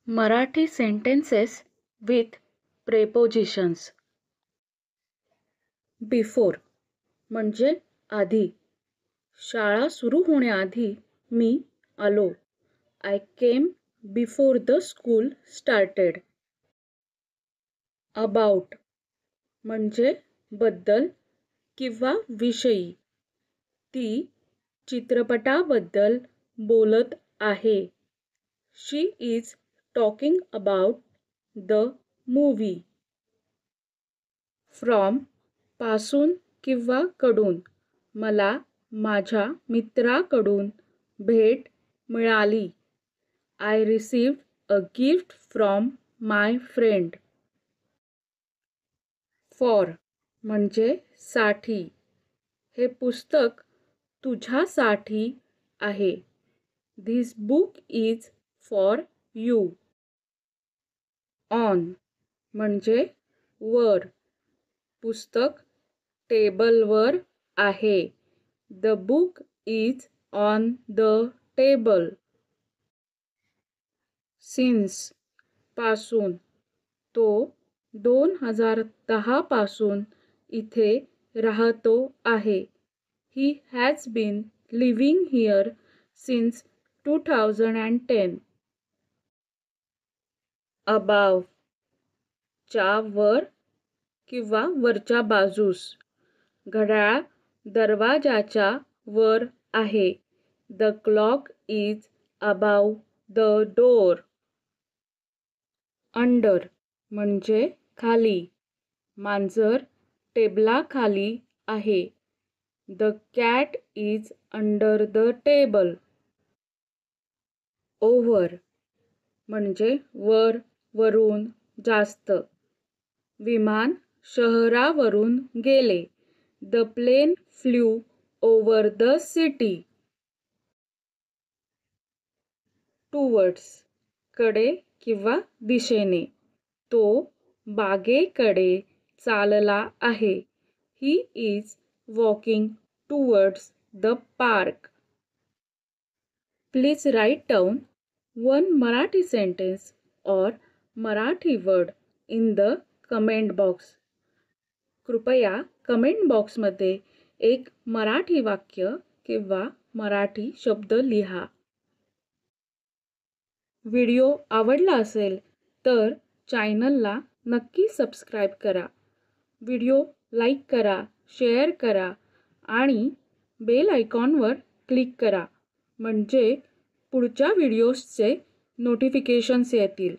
Marathi sentences with prepositions. Before म्हणजे आधी. शाळा सुरू होण्याआधी मी आलो. I came before the school started. About म्हणजे बद्दल किंवा विषयी. ती चित्रपटाबद्दल बोलत आहे. She is talking about the movie. From पासून किंवा कडून. मला माझ्या मित्राकडून भेट मिळाली. I received a gift from my friend. For म्हणजे साठी. हे पुस्तक तुझ्यासाठी आहे. This book is for you. On म्हणजे वर. पुस्तक टेबलवर आहे. The book is on the table. Since पासून. तो 2010 पासून इथे राहतो आहे. He has been living here since 2010. Above च्या वर किंवा वरच्या बाजूस. घड्याळ दरवाजाच्या वर आहे. The clock is above the door. Under म्हणजे खाली. मांजर टेबलाखाली आहे. The cat is under the table. Over म्हणजे वर, वरून, जास्त. विमान शहरावरून गेले. The plane flew over the city. Towards कडे किंवा दिशेने. तो बागेकडे चालला आहे. He is walking towards the park. Please write down one Marathi sentence और Marathi word in the comment box. कृपया कमेंट बॉक्समध्ये एक मराठी वाक्य किंवा मराठी शब्द लिहा. व्हिडिओ आवडला असेल तर चॅनलला नक्की सबस्क्राईब करा. व्हिडिओ लाईक करा, शेअर करा आणि बेल आयकॉनवर क्लिक करा म्हणजे पुढच्या व्हिडिओजचे नोटिफिकेशन्स येतील.